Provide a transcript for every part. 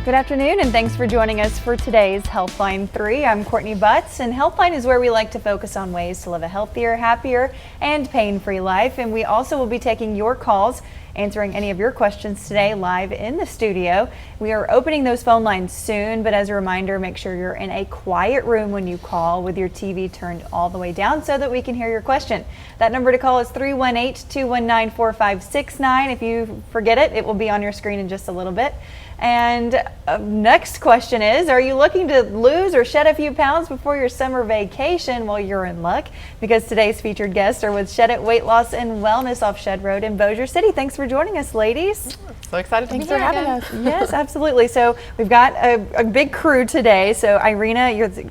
Good afternoon, and thanks for joining us for today's Healthline 3. I'm Courtney Butts, and Healthline is where we like to focus on ways to live a healthier, happier, and pain-free life. And we also will be taking your calls, answering any of your questions today live in the studio. We are opening those phone lines soon, but as a reminder, make sure you're in a quiet room when you call with your TV turned all the way down so that we can hear your question. That number to call is 318-219-4569. If you forget it, it will be on your screen in just a little bit. And next question is, are you looking to lose or shed a few pounds before your summer vacation? Well, you're in luck, because today's featured guests are with Shed It Weight Loss and Wellness off Shed Road in Bossier City. Thanks for joining us, ladies. So excited to be here. Thanks for having us. Yes, absolutely. So we've got a big crew today. So Irina, you're the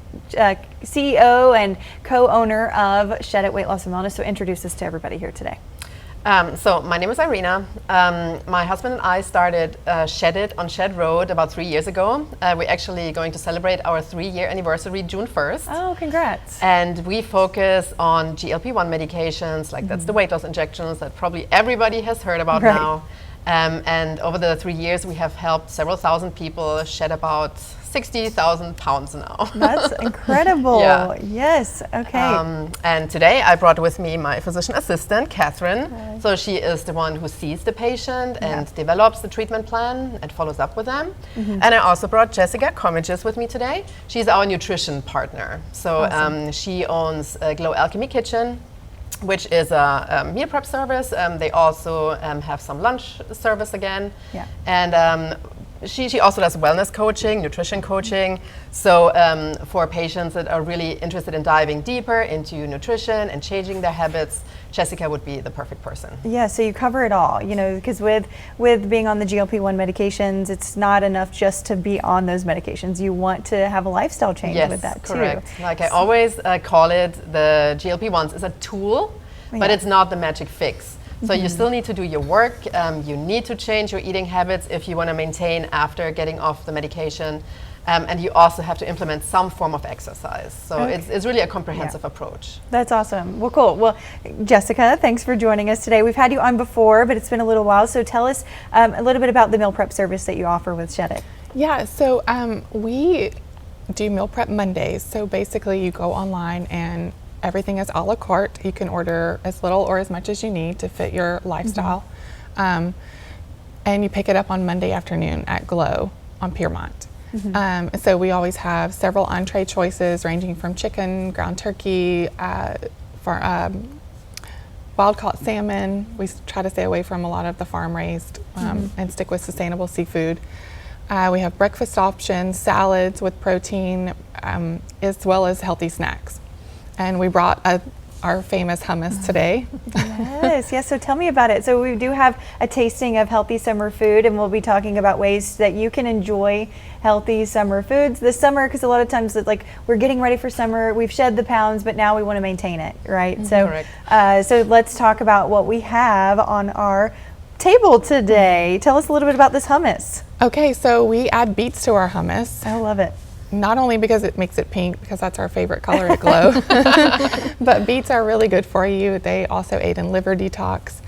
CEO and co-owner of Shed It Weight Loss and Wellness. So introduce us to everybody here today. So my name is Irina. My husband and I started Shed It on Shed Road about 3 years ago. We're actually going to celebrate our 3-year anniversary June 1st. Oh, congrats. And we focus on GLP-1 medications, like that's the weight loss injections that probably everybody has heard about now. And over the 3 years, we have helped several thousand people shed about 60,000 pounds now. That's incredible. Yeah. Yes. Okay. And today I brought with me my physician assistant, Catherine. Hi. So she is the one who sees the patient and develops the treatment plan and follows up with them. And I also brought Jessica Comegys with me today. She's our nutrition partner. So awesome. She owns Glow Alchemy Kitchen, which is a meal prep service. They also have some lunch service again. Yeah. And she also does wellness coaching, nutrition coaching. So for patients that are really interested in diving deeper into nutrition and changing their habits, Jessica would be the perfect person. Yeah, so you cover it all, you know, because with being on the GLP-1 medications, it's not enough just to be on those medications. You want to have a lifestyle change with that too. Correct. Like I always call it, the GLP-1s is a tool, but it's not the magic fix. So you still need to do your work. You need to change your eating habits if you want to maintain after getting off the medication. And you also have to implement some form of exercise. So it's really a comprehensive approach. That's awesome. Well, cool. Well, Jessica, thanks for joining us today. We've had you on before, but it's been a little while. So tell us a little bit about the meal prep service that you offer with Shed It. Yeah, so we do meal prep Mondays. So basically you go online and everything is a la carte. You can order as little or as much as you need to fit your lifestyle. And you pick it up on Monday afternoon at Glow on Piermont. So we always have several entree choices ranging from chicken, ground turkey, wild-caught salmon. We try to stay away from a lot of the farm-raised and stick with sustainable seafood. We have breakfast options, salads with protein, as well as healthy snacks. And we brought our famous hummus today. Yes. So tell me about it. So we do have a tasting of healthy summer food, and we'll be talking about ways that you can enjoy healthy summer foods this summer, because a lot of times it's like we're getting ready for summer, we've shed the pounds, but now we want to maintain it, right? So let's talk about what we have on our table today. Tell us a little bit about this hummus. Okay, so we add beets to our hummus. I love it. Not only because it makes it pink, because that's our favorite color at Glow, but beets are really good for you. They also aid in liver detox.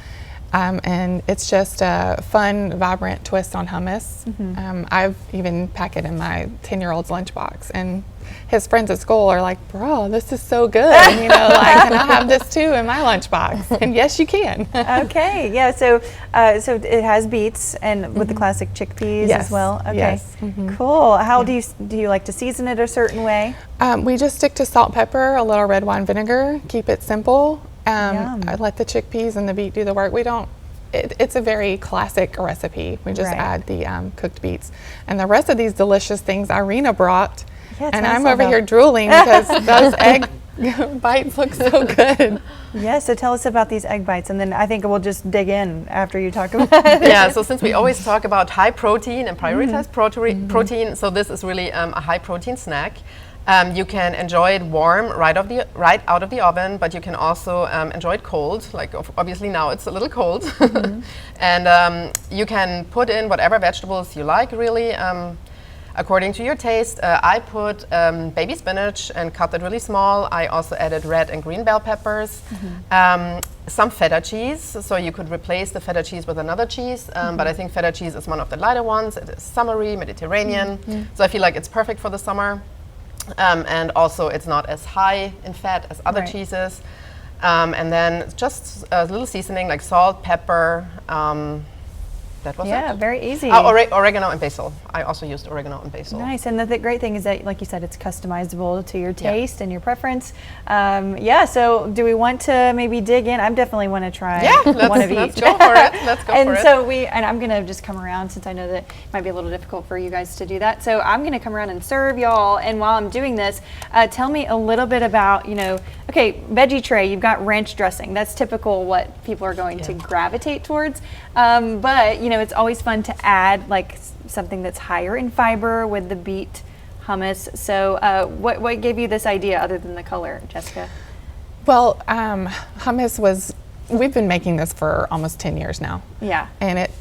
And it's just a fun, vibrant twist on hummus. I've even packed it in my 10-year-old's lunchbox, and his friends at school are like, "Bro, this is so good. You know, like, can I have this too in my lunchbox?" And yes, you can. Okay, yeah. So it has beets and with the classic chickpeas as well. Okay, yes. Cool. How do you like to season it a certain way? We just stick to salt, pepper, a little red wine vinegar. Keep it simple. I let the chickpeas and the beet do the work. It's a very classic recipe. We just add the cooked beets. And the rest of these delicious things Irina brought, and I'm over here drooling because those egg bites look so good. Yeah, so tell us about these egg bites, and then I think we'll just dig in after you talk about it. Yeah, so since we always talk about high protein and prioritize protein, so this is really a high protein snack. You can enjoy it warm right out of the oven, but you can also enjoy it cold. Like obviously now it's a little cold. And you can put in whatever vegetables you like, really. according to your taste. I put baby spinach and cut it really small. I also added red and green bell peppers. Some feta cheese, so you could replace the feta cheese with another cheese, but I think feta cheese is one of the lighter ones. It is summery, Mediterranean, so I feel like it's perfect for the summer. And also it's not as high in fat as other cheeses. And then just a little seasoning like salt, pepper. That was it. Yeah, very easy. Oregano and basil. I also used oregano and basil. Nice, and the great thing is that, like you said, it's customizable to your taste and your preference. Yeah, so do we want to maybe dig in? I definitely want to try one of each. Let's go for it. Let's go for it. And so I'm going to just come around, since I know that it might be a little difficult for you guys to do that. So I'm going to come around and serve y'all, and while I'm doing this, tell me a little bit about, okay, veggie tray, you've got ranch dressing. That's typical what people are going to gravitate towards. But, it's always fun to add like something that's higher in fiber with the beet hummus. So what gave you this idea other than the color, Jessica? Well, hummus we've been making this for almost 10 years now. Yeah. And it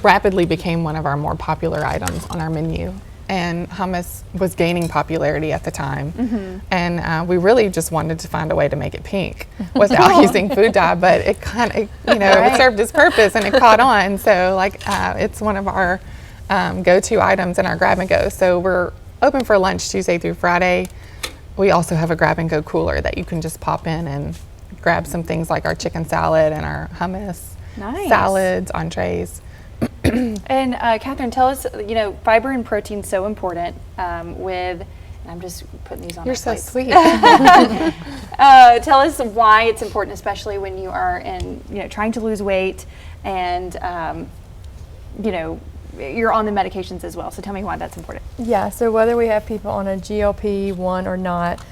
rapidly became one of our more popular items on our menu. And hummus was gaining popularity at the time. And we really just wanted to find a way to make it pink without using food dye, but it kind of, it served its purpose and it caught on. So it's one of our go-to items in our grab and go. So we're open for lunch Tuesday through Friday. We also have a grab and go cooler that you can just pop in and grab some things like our chicken salad and our hummus, salads, entrees. And Catherine, tell us, fiber and protein is so important and I'm just putting these on. You're so sweet. Tell us why it's important, especially when you are trying to lose weight and, you're on the medications as well. So tell me why that's important. Yeah, so whether we have people on a GLP-1 or not,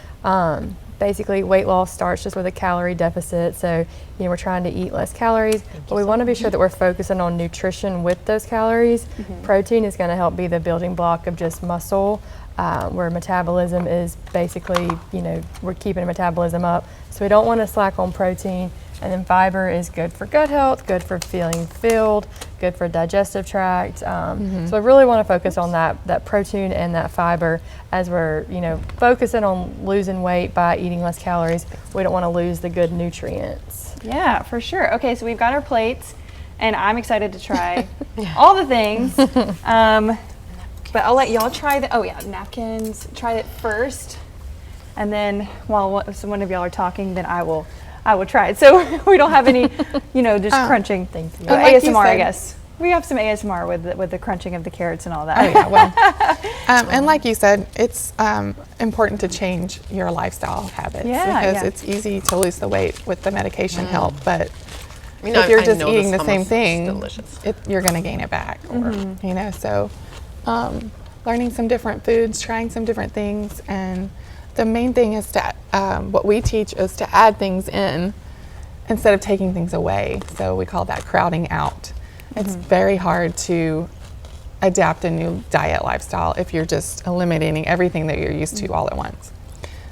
basically weight loss starts just with a calorie deficit. So, we're trying to eat less calories, but we want to be sure that we're focusing on nutrition with those calories. Protein is going to help be the building block of just muscle, where metabolism is basically, we're keeping metabolism up. So we don't want to slack on protein. And then fiber is good for gut health, good for feeling filled, good for digestive tract. So I really want to focus on that protein and that fiber as we're, focusing on losing weight by eating less calories. We don't want to lose the good nutrients. Yeah, for sure. Okay, so we've got our plates, and I'm excited to try all the things. But I'll let y'all try napkins. Try it first, and then while one of y'all are talking, then I will try it. So we don't have any, just crunching. Thank you. Like ASMR, I guess. We have some ASMR with the crunching of the carrots and all that. Oh yeah, well, and like you said, it's important to change your lifestyle habits because it's easy to lose the weight with the medication help, but if you're just eating the same thing, you're going to gain it back. Or, so learning some different foods, trying some different things, and the main thing is to, what we teach is to add things in instead of taking things away. So we call that crowding out. It's very hard to adapt a new diet lifestyle if you're just eliminating everything that you're used to all at once.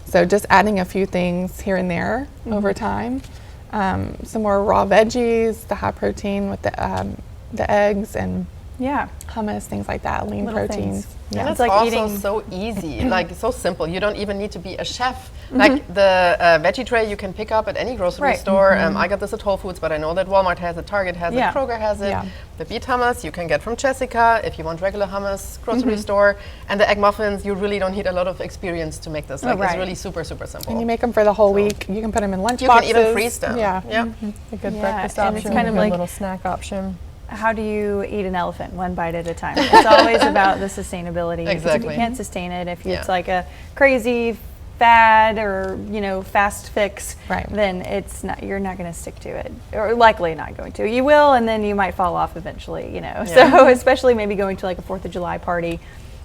So just adding a few things here and there over time. Some more raw veggies, the high protein with the eggs and hummus, things like that, lean proteins. Yeah. And it's like also so easy, like so simple. You don't even need to be a chef. Like the veggie tray you can pick up at any grocery store. I got this at Whole Foods, but I know that Walmart has it, Target has it, Kroger has it. The beet hummus you can get from Jessica if you want regular hummus, grocery store. And the egg muffins, you really don't need a lot of experience to make this. Like it's really super, super simple. And you make them for the whole week. You can put them in lunch boxes. You can even freeze them. A good breakfast option, it's kind of like a little snack option. How do you eat an elephant? One bite at a time. It's always about the sustainability. Exactly. If you can't sustain it, if it's like a crazy fad or fast fix, then it's not. You're not going to stick to it, or likely not going to. You will, and then you might fall off eventually. So especially maybe going to like a 4th of July party,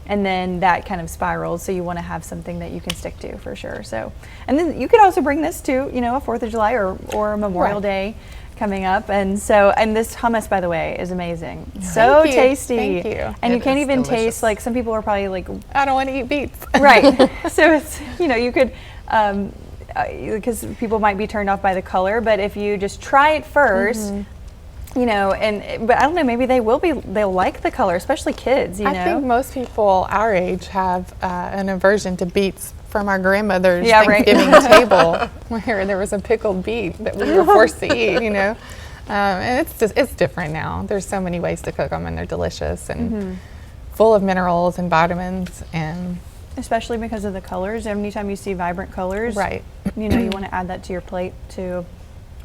and then that kind of spirals. So you want to have something that you can stick to for sure. So, and then you could also bring this to a 4th of July or Memorial Day coming up, and this hummus, by the way, is amazing. So tasty. Thank you. And you can't even taste, like, some people are probably like, I don't want to eat beets. Right. So it's you could because people might be turned off by the color, but if you just try it first, you know, but I don't know, maybe they'll like the color, especially kids, you know. I think most people our age have an aversion to beets from our grandmother's right. Thanksgiving table, where there was a pickled beet that we were forced to eat, you know. And it's different now. There's so many ways to cook them, and they're delicious and full of minerals and vitamins, and especially because of the colors. Anytime you see vibrant colors, right, you know, you want to add that to your plate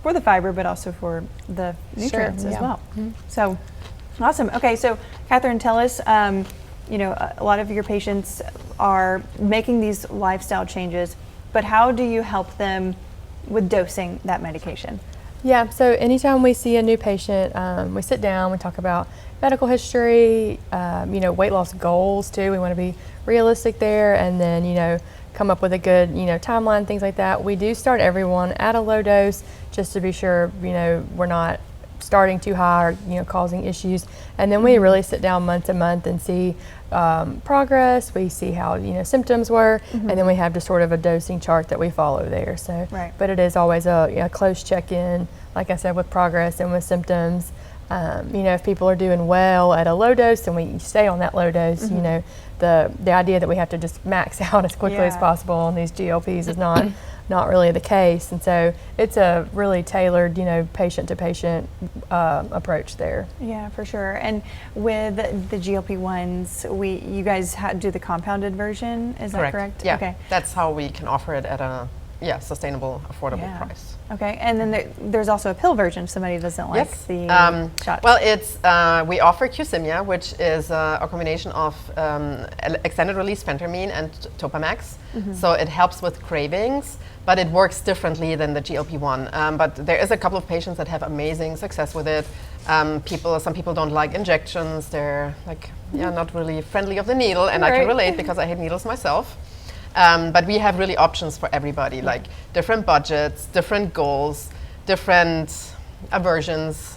for the fiber, but also for the nutrients as well. So awesome. Okay, so Catherine, tell us, you know, a lot of your patients are making these lifestyle changes, but how do you help them with dosing that medication? Yeah, so anytime we see a new patient, we sit down, we talk about medical history, you know, weight loss goals too. We want to be realistic there, and then, you know, come up with a good, you know, timeline, things like that. We do start everyone at a low dose just to be sure, you know, we're not starting too high or, you know, causing issues. And then we really sit down month to month and see progress. We see how, you know, symptoms were, and then we have just sort of a dosing chart that we follow there. So, but it is always a close check-in, like I said, with progress and with symptoms. You know, if people are doing well at a low dose, then we stay on that low dose. You know, the idea that we have to just max out as quickly as possible on these GLPs is not really the case. And so it's a really tailored, you know, patient-to-patient approach there. Yeah, for sure. And with the GLP-1s, you guys do the compounded version, is that correct? Yeah, okay. That's how we can offer it at a sustainable, affordable price. Okay, and then there's also a pill version if somebody doesn't like the shot. Well, it's we offer Qsymia, which is a combination of extended release phentermine and Topamax. So it helps with cravings, but it works differently than the GLP-1. But there is a couple of patients that have amazing success with it. Some people don't like injections. They're like, not really friendly of the needle, and I can relate because I hate needles myself. But we have really options for everybody, like different budgets, different goals, different aversions.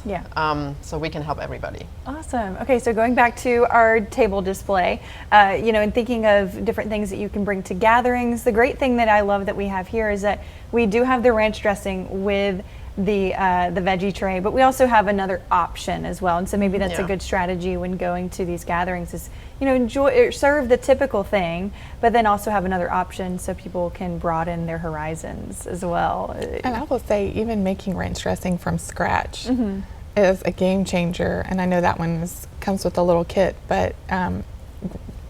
So we can help everybody. Awesome. Okay, so going back to our table display, you know, and thinking of different things that you can bring to gatherings, the great thing that I love that we have here is that we do have the ranch dressing with the veggie tray, but we also have another option as well. And so maybe that's a good strategy when going to these gatherings is, you know, serve the typical thing, but then also have another option so people can broaden their horizons as well. And I will say, even making ranch dressing from scratch is a game changer. And I know that one comes with a little kit, but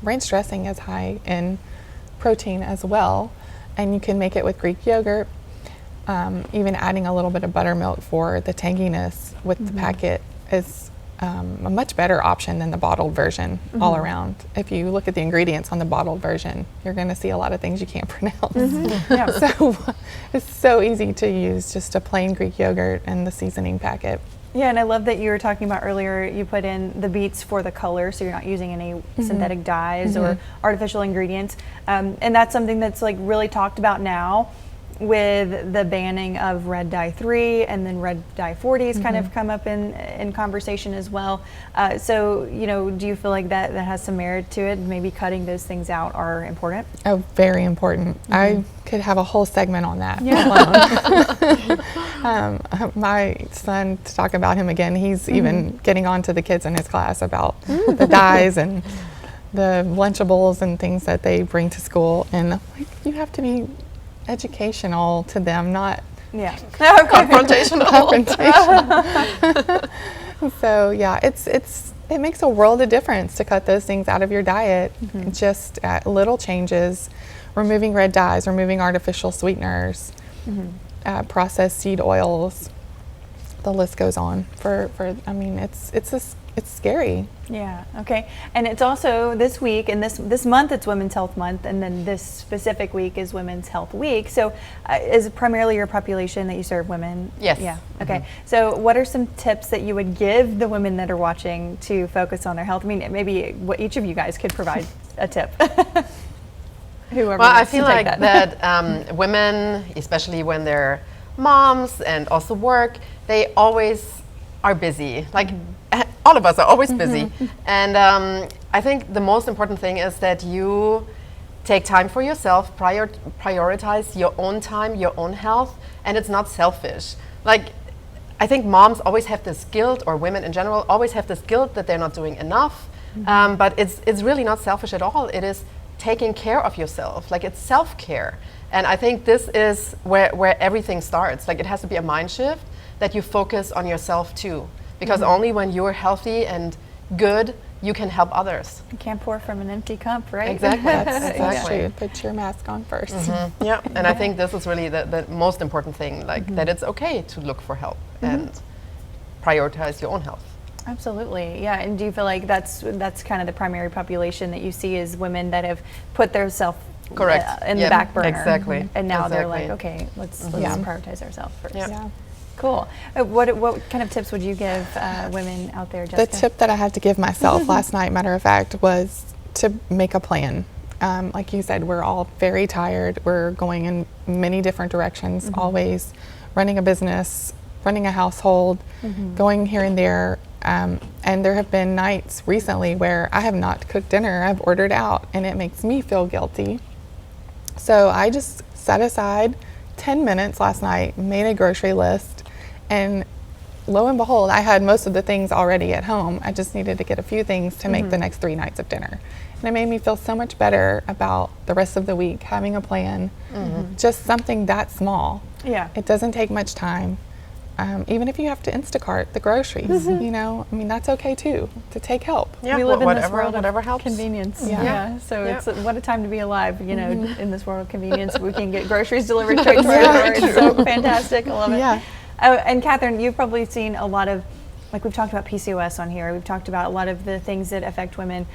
ranch dressing is high in protein as well. And you can make it with Greek yogurt. Even adding a little bit of buttermilk for the tanginess with the packet is a much better option than the bottled version all around. If you look at the ingredients on the bottled version, you're going to see a lot of things you can't pronounce. So it's so easy to use, just a plain Greek yogurt and the seasoning packet. Yeah, and I love that you were talking about earlier, you put in the beets for the color, so you're not using any synthetic dyes or artificial ingredients. And that's something that's like really talked about now with the banning of red dye 3 and then red dye 40 has kind of come up in conversation as well. So, you know, do you feel like that has some merit to it? Maybe cutting those things out are important? Oh, very important. I could have a whole segment on that alone. My son, to talk about him again, he's even getting on to the kids in his class about the dyes and the Lunchables and things that they bring to school. And like, you have to be educational to them, not confrontational. So yeah, it makes a world of difference to cut those things out of your diet. Just little changes, removing red dyes, removing artificial sweeteners, processed seed oils. The list goes on. I mean, it's scary. Yeah. Okay. And it's also this week, and this month it's Women's Health Month, and then this specific week is Women's Health Week. So, is it primarily your population that you serve women? Yes. Yeah. Okay. So, what are some tips that you would give the women that are watching to focus on their health? I mean, maybe what each of you guys could provide a tip. Whoever. Well, I feel like that women, especially when they're moms and also work, they always are busy. Like all of us are always busy. And I think the most important thing is that you take time for yourself, prioritize your own time, your own health, and it's not selfish. Like, I think moms always have this guilt, or women in general always have this guilt that they're not doing enough. But it's really not selfish at all. It is taking care of yourself. Like, it's self-care. And I think this is where everything starts. Like, it has to be a mind shift that you focus on yourself too. Because only when you're healthy and good, you can help others. You can't pour from an empty cup, right? Exactly. That's true. Put your mask on first. Yeah, and I think this is really the most important thing, like that it's okay to look for help and prioritize your own health. Absolutely, yeah. And do you feel like that's kind of the primary population that you see is women that have put their self Correct. in the back burner? Exactly. And now they're like, Exactly. okay, let's prioritize ourselves first. Yeah. Yeah. Cool. What kind of tips would you give women out there, Jessica? The tip that I had to give myself last night, matter of fact, was to make a plan. Like you said, we're all very tired. We're going in many different directions, always running a business, running a household, going here and there. And there have been nights recently where I have not cooked dinner. I've ordered out, and it makes me feel guilty. So I just set aside 10 minutes last night, made a grocery list, and lo and behold, I had most of the things already at home. I just needed to get a few things to make the next 3 nights of dinner. And it made me feel so much better about the rest of the week, having a plan, just something that small. Yeah. It doesn't take much time. Even if you have to Instacart the groceries, you know, I mean, that's okay too, to take help. Yeah, We live in this whatever, world whatever of helps. convenience. Yeah. So Yeah. it's what a time to be alive, you know, in this world of convenience. We can get groceries delivered straight to our door. It's so fantastic. I love it. Yeah. Oh, and Catherine, you've probably seen a lot of, like we've talked about PCOS on here. We've talked about a lot of the things that affect women.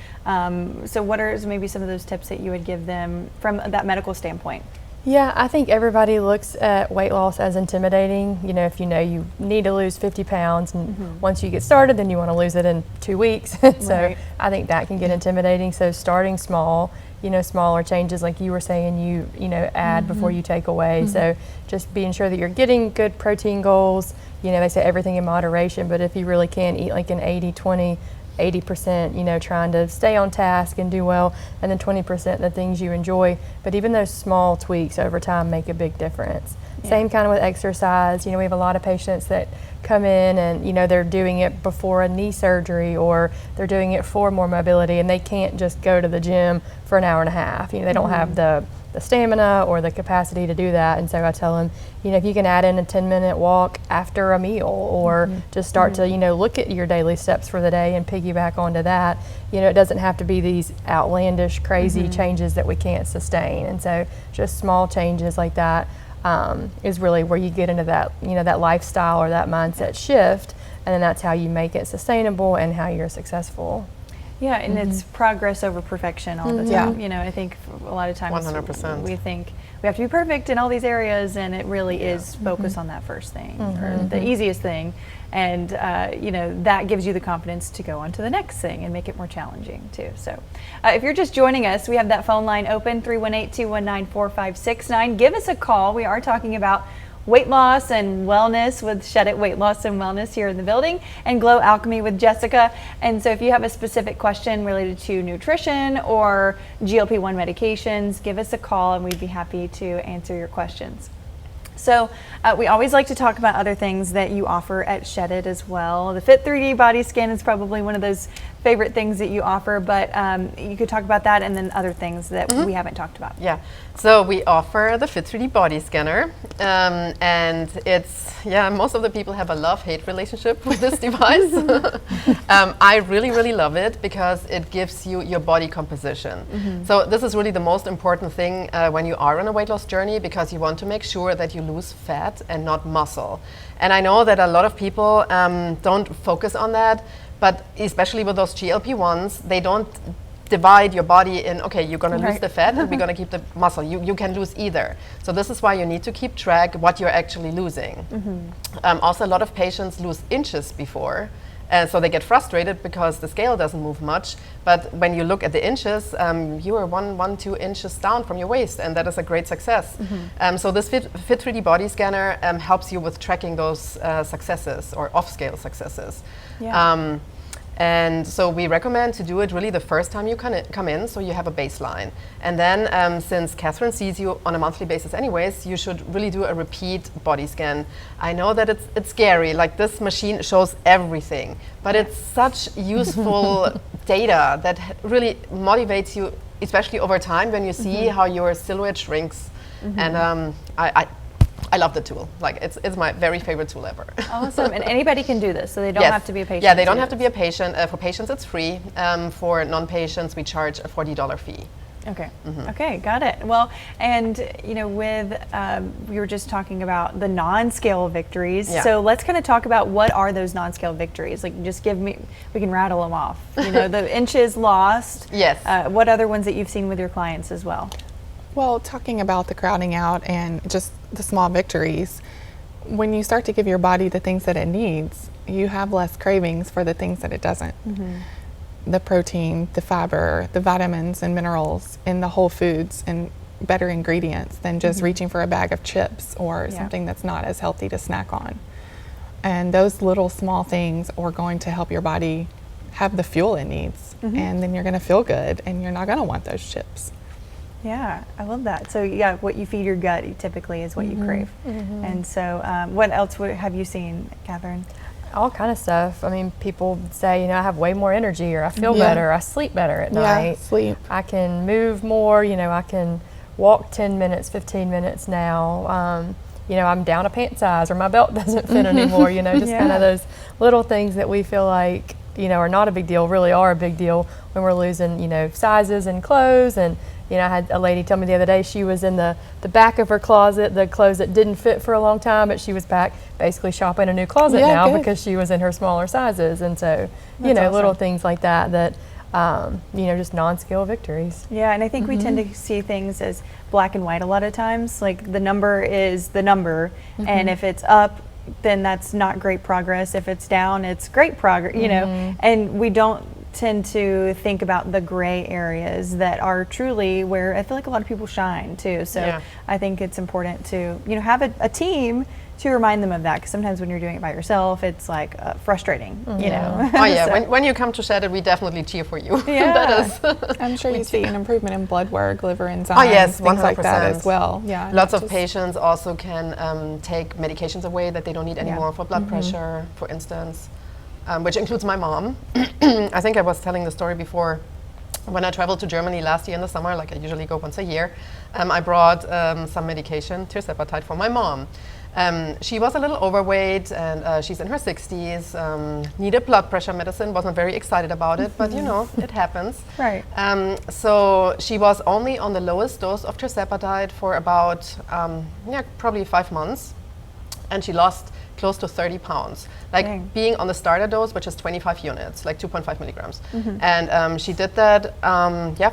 So what are maybe some of those tips that you would give them from that medical standpoint? Yeah, I think everybody looks at weight loss as intimidating. You know, if you know you need to lose 50 pounds, and once you get started, then you want to lose it in 2 weeks. So Right. I think that can get intimidating. So starting small, you know, smaller changes, like you were saying, you know, add before you take away. So just being sure that you're getting good protein goals. You know, they say everything in moderation, but if you really can eat like an 80%, you know, trying to stay on task and do well, and then 20% the things you enjoy. But even those small tweaks over time make a big difference. Yeah. Same kind of with exercise. You know, we have a lot of patients that come in and, you know, they're doing it before a knee surgery, or they're doing it for more mobility, and they can't just go to the gym for an hour and a half. You know, they don't have the stamina or the capacity to do that. And so I tell them, you know, if you can add in a 10-minute walk after a meal, or just start to, you know, look at your daily steps for the day and piggyback onto that. You know, it doesn't have to be these outlandish, crazy changes that we can't sustain. And so just small changes like that is really where you get into that, you know, that lifestyle or that mindset shift. And then that's how you make it sustainable and how you're successful. Yeah, and it's progress over perfection all the time. Yeah. You know, I think a lot of times 100%. we think we have to be perfect in all these areas, and it really is focus on that first thing, or the easiest thing. And, you know, that gives you the confidence to go on to the next thing and make it more challenging too. So if you're just joining us, we have that phone line open, 318-219-4569. Give us a call. We are talking about weight loss and wellness with Shed It Weight Loss and Wellness here in the building, and Glow Alchemy with Jessica. And so if you have a specific question related to nutrition or GLP-1 medications, give us a call and we'd be happy to answer your questions. So we always like to talk about other things that you offer at Shed It as well. The Fit 3D body scan is probably one of those favorite things that you offer, but you could talk about that and then other things that we haven't talked about. Yeah, so we offer the Fit 3D body scanner, and it's, most of the people have a love-hate relationship with this device. I really, really love it because it gives you your body composition. So this is really the most important thing when you are on a weight loss journey, because you want to make sure that you lose fat and not muscle. And I know that a lot of people don't focus on that, but especially with those GLP-1s, they don't divide your body in, okay, you're going to lose the fat and we're going to keep the muscle. You can lose either. So this is why you need to keep track what you're actually losing. Also, a lot of patients lose inches before, and so they get frustrated because the scale doesn't move much. But when you look at the inches, you are 2 inches down from your waist, and that is a great success. So this Fit 3D body scanner helps you with tracking those successes or off-scale successes. Yeah. And so we recommend to do it really the first time you come in, so you have a baseline. And then since Catherine sees you on a monthly basis anyways, you should really do a repeat body scan. I know that it's scary, like this machine shows everything, but it's such useful data that really motivates you, especially over time when you see how your silhouette shrinks. And I love the tool. Like it's my very favorite tool ever. Awesome. And anybody can do this, so they don't have to be a patient. Yeah, they don't have to be a patient. For patients, it's free. For non-patients, we charge a $40 fee. Okay. Okay, got it. Well, and with we were just talking about the non-scale victories. Yeah. So let's kind of talk about what are those non-scale victories. Like, just give me, we can rattle them off. The inches lost. Yes. What other ones that you've seen with your clients as well? Well, talking about the crowding out and just the small victories, when you start to give your body the things that it needs, you have less cravings for the things that it doesn't. The protein, the fiber, the vitamins and minerals in the whole foods and better ingredients than just reaching for a bag of chips or something that's not as healthy to snack on. And those little small things are going to help your body have the fuel it needs, and then you're going to feel good and you're not going to want those chips. Yeah, I love that. So yeah, what you feed your gut typically is what you crave. And so what else have you seen, Catherine? All kind of stuff. I mean, people say, I have way more energy, or I feel better, I sleep better at night. Sleep. I can move more, I can walk 10 minutes, 15 minutes now. I'm down a pant size, or my belt doesn't fit anymore, just kind of those little things that we feel like, are not a big deal, really are a big deal when we're losing, sizes and clothes. And I had a lady tell me the other day she was in the back of her closet, the clothes that didn't fit for a long time, but she was back basically shopping a new closet now because she was in her smaller sizes. And so, That's little awesome. things like that, just non-scale victories. Yeah, and I think we tend to see things as black and white a lot of times. Like, the number is the number, and if it's up, then that's not great progress. If it's down, it's great progress, and we don't tend to think about the gray areas that are truly where I feel like a lot of people shine too. So I think it's important to have a team to remind them of that, because sometimes when you're doing it by yourself, it's like frustrating. Oh yeah, So, when you come to Shed It, we definitely cheer for you. Yeah. That is. I'm sure you see an improvement in blood work, liver enzymes, Oh yes, things like 100%. that as well. Yeah. Lots of patients also can take medications away that they don't need anymore for blood pressure, for instance, which includes my mom. I think I was telling the story before. When I traveled to Germany last year in the summer, like I usually go once a year, I brought some medication, tirzepatide, for my mom. She was a little overweight, and she's in her 60s, needed blood pressure medicine, wasn't very excited about it, but it happens. Right. So she was only on the lowest dose of tirzepatide for about, probably 5 months, and she lost close to 30 pounds, like Dang. being on the starter dose, which is 25 units, like 2.5 milligrams. And she did that,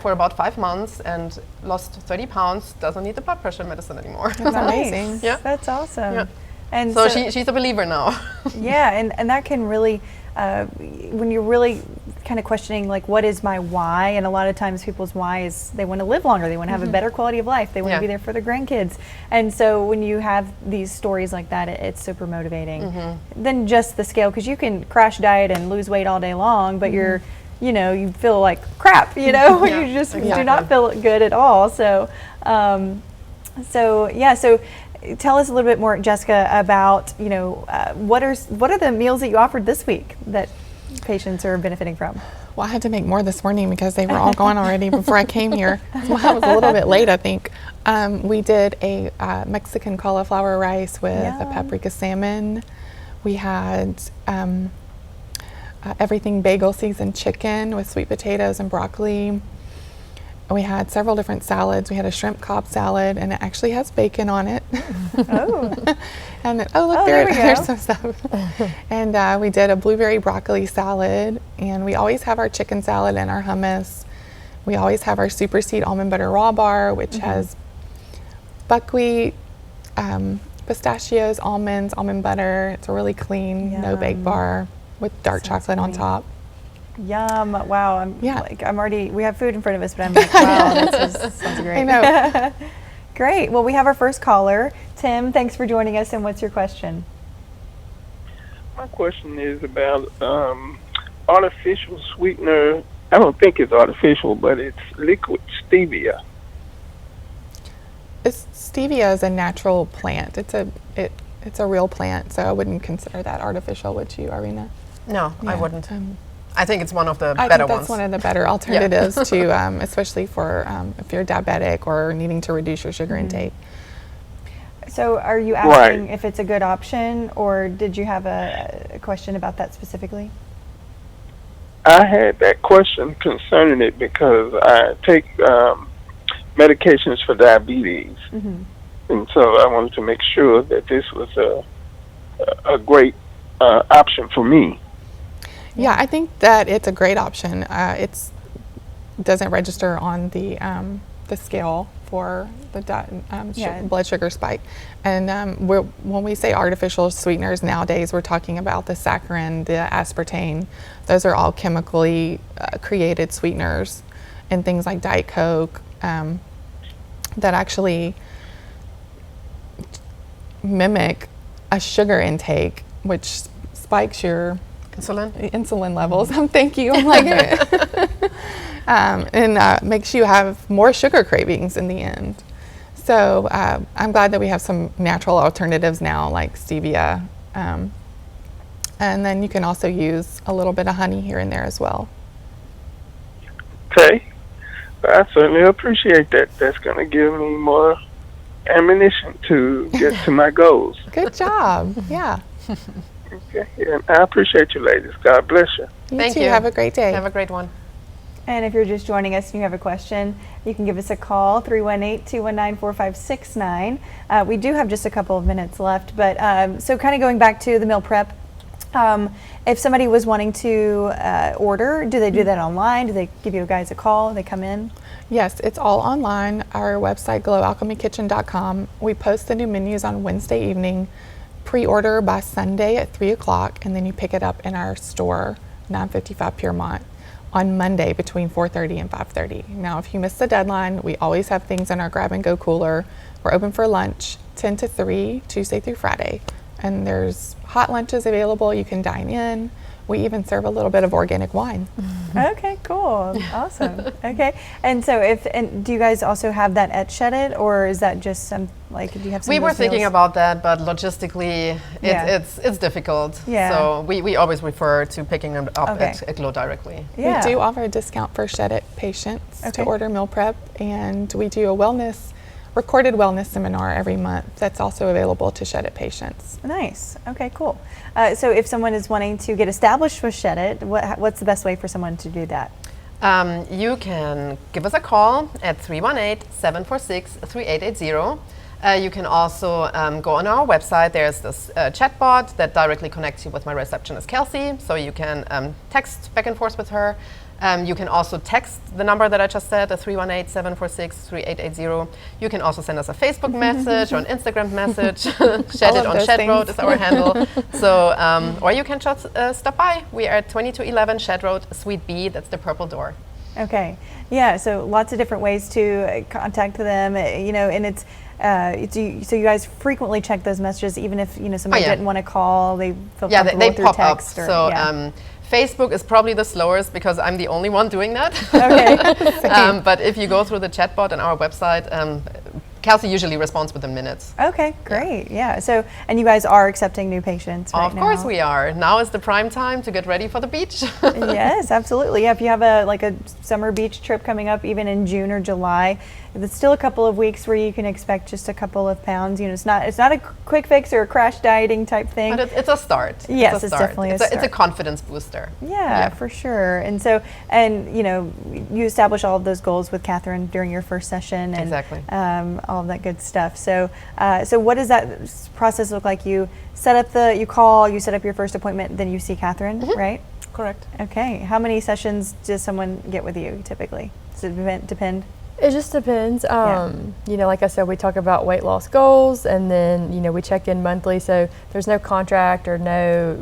for about 5 months and lost 30 pounds, doesn't need the blood pressure medicine anymore. That's amazing. Yeah. That's awesome. Yeah. And So she's a believer now. yeah, and that can really, when you're really kind of questioning, like, what is my why? And a lot of times people's why is they want to live longer, they want to have a better quality of life, they want to be there for their grandkids. And so when you have these stories like that, it's super motivating. Than just the scale, because you can crash diet and lose weight all day long, but you're, you feel like crap, you just do not feel good at all. So, so tell us a little bit more, Jessica, about what are the meals that you offered this week that patients are benefiting from? Well, I had to make more this morning because they were all gone already before I came here. So I was a little bit late, I think. We did a Mexican cauliflower rice with a paprika salmon. We had everything bagel seasoned chicken with sweet potatoes and broccoli. We had several different salads. We had a shrimp Cobb salad, and it actually has bacon on it. Oh. And then, look, there we go. there's some stuff. And we did a blueberry broccoli salad, and we always have our chicken salad and our hummus. We always have our super seed almond butter raw bar, which has buckwheat, pistachios, almonds, almond butter. It's a really clean, no bake bar with dark chocolate on top. Yum! Wow, I'm already. We have food in front of us, but I'm like, wow, this sounds great. I know. Great. Well, we have our first caller, Tim. Thanks for joining us. And what's your question? My question is about artificial sweetener. I don't think it's artificial, but it's liquid stevia. Stevia is a natural plant. It's a real plant, so I wouldn't consider that artificial, would you, Arena? No, I Yeah, wouldn't. I think it's one of the I better think that's ones. one of the better alternatives to, especially for if you're diabetic or needing to reduce your sugar intake. So are you asking if it's a good option, or did you have a question about that specifically? I had that question concerning it because I take medications for diabetes, and so I wanted to make sure that this was a great option for me. Yeah, I think that it's a great option. Doesn't register on the scale for the blood sugar spike. And when we say artificial sweeteners nowadays, we're talking about the saccharin, the aspartame. Those are all chemically created sweeteners, and things like Diet Coke that actually mimic a sugar intake, which spikes your insulin levels. Thank you. I'm like, and makes you have more sugar cravings in the end. So I'm glad that we have some natural alternatives now, like stevia. And then you can also use a little bit of honey here and there as well. Okay. I certainly appreciate that. That's going to give me more ammunition to get to my goals. Good job. Yeah. Okay. And I appreciate you, ladies. God bless you. Thank too. you. Have a great day. Have a great one. And if you're just joining us and you have a question, you can give us a call, 318-219-4569. We do have just a couple of minutes left, but so kind of going back to the meal prep, if somebody was wanting to order, do they do that online? Do they give you guys a call? They come in? Yes, it's all online. Our website, glowalchemykitchen.com. We post the new menus on Wednesday evening, pre-order by Sunday at 3 o'clock, and then you pick it up in our store, 955 Piermont, on Monday between 4:30 and 5:30. Now, if you miss the deadline, we always have things in our grab-and-go cooler. We're open for lunch, 10 to 3, Tuesday through Friday. And there's hot lunches available. You can dine in. We even serve a little bit of organic wine. Okay, cool. Awesome. Okay. And so do you guys also have that at Shed It, or is that just do you have some We of were those thinking meals? about that, but logistically, it's difficult. Yeah. So we always refer to picking them up Okay. at Glow directly. Yeah. We do offer a discount for Shed It patients Okay. to order meal prep, and we do a recorded wellness seminar every month that's also available to Shed It patients. Nice. Okay, cool. So if someone is wanting to get established with Shed It, what's the best way for someone to do that? You can give us a call at 318-746-3880. You can also go on our website. There's this chatbot that directly connects you with my receptionist, Kelsey, so you can text back and forth with her. You can also text the number that I just said, 318-746-3880. You can also send us a Facebook message or an Instagram message. Shed It on Shed Road is our handle. So, or you can just stop by. We are at 2211 Shed Road, Suite B. That's the purple door. Okay. Yeah, so lots of different ways to contact them, and it's so you guys frequently check those messages, even if somebody didn't want to call, they feel comfortable they through pop up. text. Or, So Facebook is probably the slowest because I'm the only one doing that. Okay. But if you go through the chatbot on our website, Kelsey usually responds within minutes. Okay, great. Yeah. So, and you guys are accepting new patients right now? Of course we are. Now is the prime time to get ready for the beach. Yes, absolutely. Yeah, if you have a summer beach trip coming up, even in June or July, it's still a couple of weeks where you can expect just a couple of pounds. It's not a quick fix or a crash dieting type thing. But it's a start. Yes, it's definitely a start. It's a confidence booster. Yeah, for sure. And so, you establish all of those goals with Catherine during your first session, and Exactly. all of that good stuff. So, what does that process look like? You set up you set up your first appointment, then you see Catherine, right? Correct. Okay. How many sessions does someone get with you typically? Does it depend? It just depends. Like I said, we talk about weight loss goals, and then, we check in monthly. So there's no contract or no,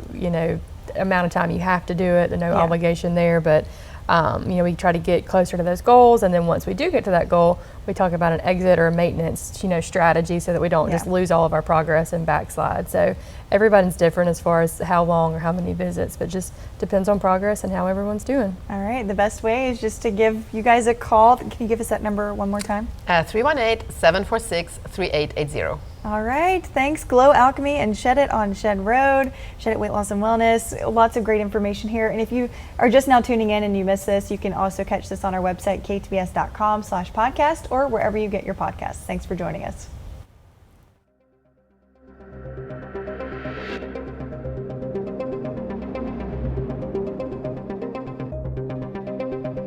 amount of time you have to do it, and no obligation there. But, we try to get closer to those goals. And then once we do get to that goal, we talk about an exit or a maintenance, strategy so that we don't just lose all of our progress and backslide. So everybody's different as far as how long or how many visits, but just depends on progress and how everyone's doing. All right, the best way is just to give you guys a call. Can you give us that number one more time? 318-746-3880. All right, thanks Glow Alchemy and Shed It on Shed Road, Shed It Weight Loss and Wellness. Lots of great information here. And if you are just now tuning in and you missed this, you can also catch this on our website, ktbs.com/podcast, or wherever you get your podcasts. Thanks for joining us.